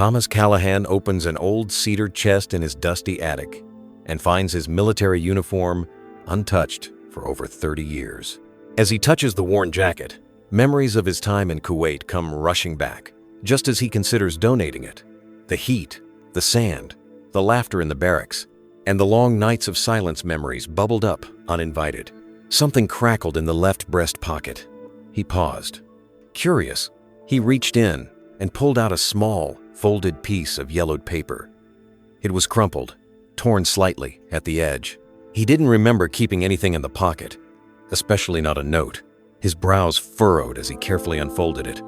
Thomas Callahan opens an old cedar chest in his dusty attic and finds his military uniform untouched for over 30 years. As he touches the worn jacket, memories of his time in Kuwait come rushing back, just as he considers donating it. The heat, the sand, the laughter in the barracks, and the long nights of silence memories bubbled up uninvited. Something crackled in the left breast pocket. He paused. Curious, he reached in and pulled out a small, folded piece of yellowed paper. It was crumpled, torn slightly at the edge. He didn't remember keeping anything in the pocket, especially not a note. His brows furrowed as he carefully unfolded it.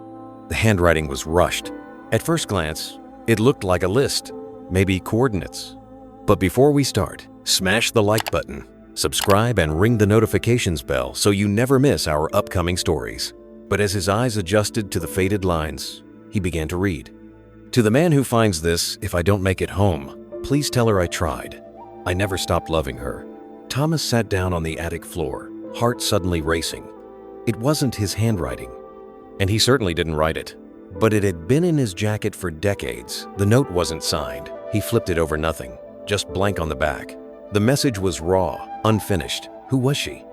The handwriting was rushed. At first glance, it looked like a list, maybe coordinates. But before we start, smash the like button, subscribe, and ring the notifications bell so you never miss our upcoming stories. But as his eyes adjusted to the faded lines, he began to read. To the man who finds this, if I don't make it home, please tell her I tried. I never stopped loving her. Thomas sat down on the attic floor, heart suddenly racing. It wasn't his handwriting, and he certainly didn't write it. But it had been in his jacket for decades. The note wasn't signed. He flipped it over nothing, just blank on the back. The message was raw, unfinished. Who was she?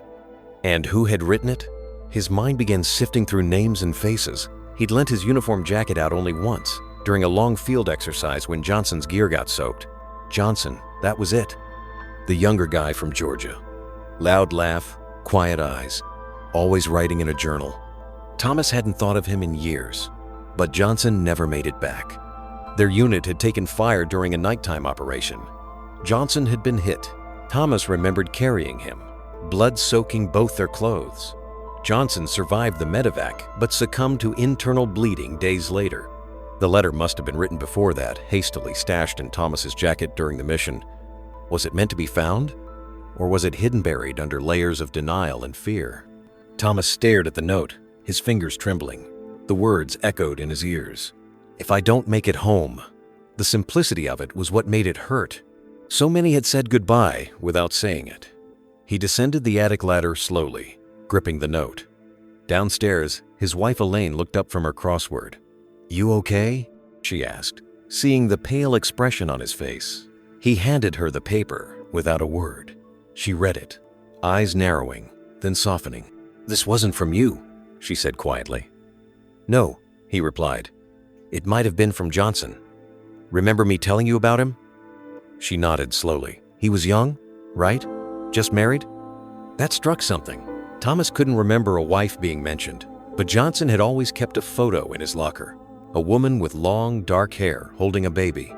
And who had written it? His mind began sifting through names and faces. He'd lent his uniform jacket out only once, during a long field exercise when Johnson's gear got soaked. Johnson, that was it. The younger guy from Georgia. Loud laugh, quiet eyes, always writing in a journal. Thomas hadn't thought of him in years, but Johnson never made it back. Their unit had taken fire during a nighttime operation. Johnson had been hit. Thomas remembered carrying him, blood soaking both their clothes. Johnson survived the medevac, but succumbed to internal bleeding days later. The letter must have been written before that, hastily stashed in Thomas's jacket during the mission. Was it meant to be found? Or was it hidden buried under layers of denial and fear? Thomas stared at the note, his fingers trembling. The words echoed in his ears. If I don't make it home. The simplicity of it was what made it hurt. So many had said goodbye without saying it. He descended the attic ladder slowly, gripping the note. Downstairs, his wife Elaine looked up from her crossword. You okay? She asked, seeing the pale expression on his face. He handed her the paper without a word. She read it, eyes narrowing, then softening. This wasn't from you, she said quietly. No, he replied. It might have been from Johnson. Remember me telling you about him? She nodded slowly. He was young, right? Just married? That struck something. Thomas couldn't remember a wife being mentioned, but Johnson had always kept a photo in his locker. A woman with long, dark hair holding a baby.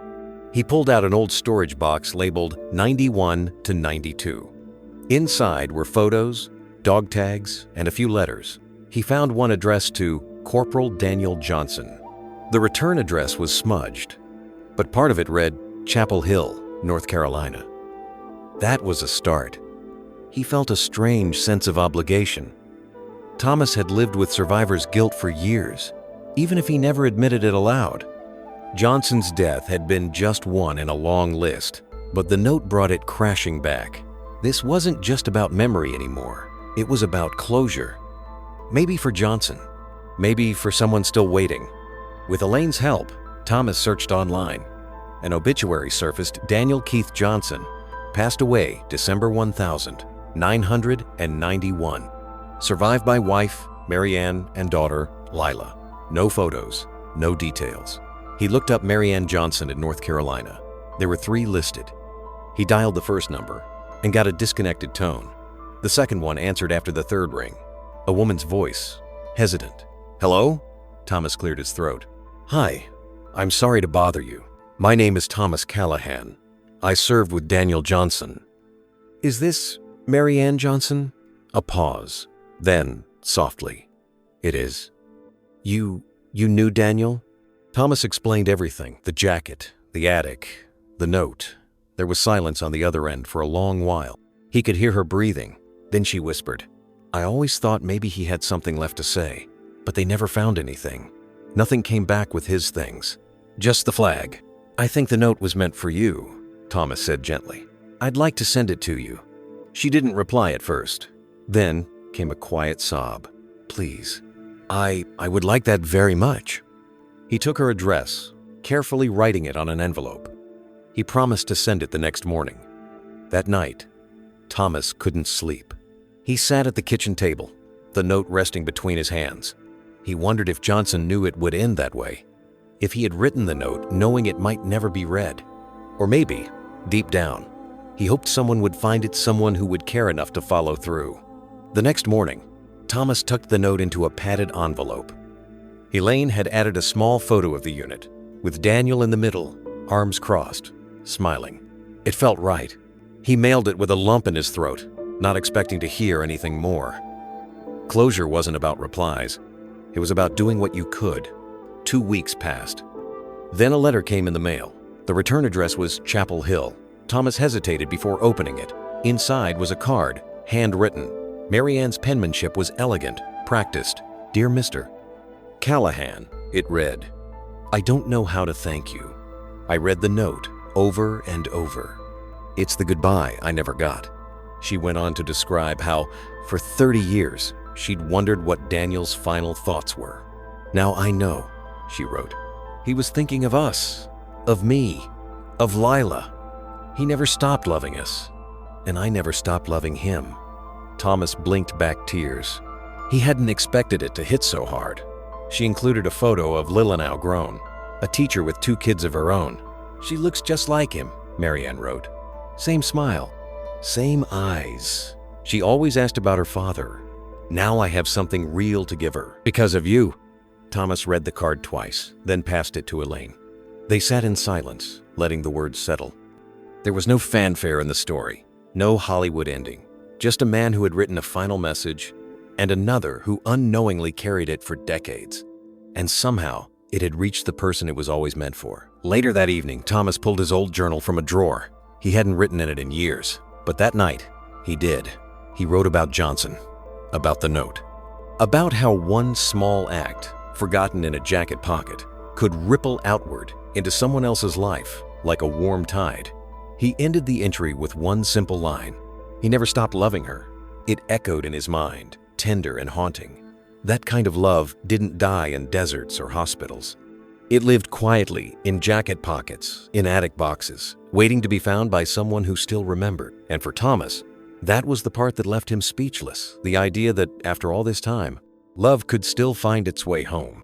He pulled out an old storage box labeled 91 to 92. Inside were photos, dog tags, and a few letters. He found one addressed to Corporal Daniel Johnson. The return address was smudged, but part of it read Chapel Hill, North Carolina. That was a start. He felt a strange sense of obligation. Thomas had lived with survivors' guilt for years, even if he never admitted it aloud. Johnson's death had been just one in a long list, but the note brought it crashing back. This wasn't just about memory anymore. It was about closure. Maybe for Johnson. Maybe for someone still waiting. With Elaine's help, Thomas searched online. An obituary surfaced. Daniel Keith Johnson passed away December 1991. Survived by wife, Marianne, and daughter, Lila. No photos, no details. He looked up Marianne Johnson in North Carolina. There were 3 listed. He dialed the first number and got a disconnected tone. The second one answered after the third ring. A woman's voice, hesitant. Hello? Thomas cleared his throat. Hi, I'm sorry to bother you. My name is Thomas Callahan. I served with Daniel Johnson. Is this Marianne Johnson? A pause. Then, softly. It is. You knew Daniel? Thomas explained everything. The jacket, the attic, the note. There was silence on the other end for a long while. He could hear her breathing. Then she whispered, I always thought maybe he had something left to say, but they never found anything. Nothing came back with his things. Just the flag. I think the note was meant for you, Thomas said gently. I'd like to send it to you. She didn't reply at first. Then came a quiet sob. Please. I would like that very much. He took her address, carefully writing it on an envelope. He promised to send it the next morning. That night, Thomas couldn't sleep. He sat at the kitchen table, the note resting between his hands. He wondered if Johnson knew it would end that way, if he had written the note knowing it might never be read. Or maybe, deep down, he hoped someone would find it, someone who would care enough to follow through. The next morning, Thomas tucked the note into a padded envelope. Elaine had added a small photo of the unit, with Daniel in the middle, arms crossed, smiling. It felt right. He mailed it with a lump in his throat, not expecting to hear anything more. Closure wasn't about replies. It was about doing what you could. 2 weeks passed. Then a letter came in the mail. The return address was Chapel Hill. Thomas hesitated before opening it. Inside was a card, handwritten. Marianne's penmanship was elegant, practiced. "Dear Mr. Callahan," it read. "I don't know how to thank you. I read the note over and over. It's the goodbye I never got." She went on to describe how, for 30 years, she'd wondered what Daniel's final thoughts were. "Now I know," she wrote. "He was thinking of us, of me, of Lila. He never stopped loving us, and I never stopped loving him." Thomas blinked back tears. He hadn't expected it to hit so hard. She included a photo of Lila, now grown, a teacher with 2 kids of her own. "She looks just like him," Marianne wrote. "Same smile, same eyes. She always asked about her father. Now I have something real to give her, because of you." Thomas read the card twice, then passed it to Elaine. They sat in silence, letting the words settle. There was no fanfare in the story, no Hollywood ending, just a man who had written a final message and another who unknowingly carried it for decades. And somehow, it had reached the person it was always meant for. Later that evening, Thomas pulled his old journal from a drawer. He hadn't written in it in years, but that night, he did. He wrote about Johnson, about the note, about how one small act, forgotten in a jacket pocket, could ripple outward into someone else's life like a warm tide. He ended the entry with one simple line. He never stopped loving her. It echoed in his mind, tender and haunting. That kind of love didn't die in deserts or hospitals. It lived quietly in jacket pockets, in attic boxes, waiting to be found by someone who still remembered. And for Thomas, that was the part that left him speechless, the idea that, after all this time, love could still find its way home.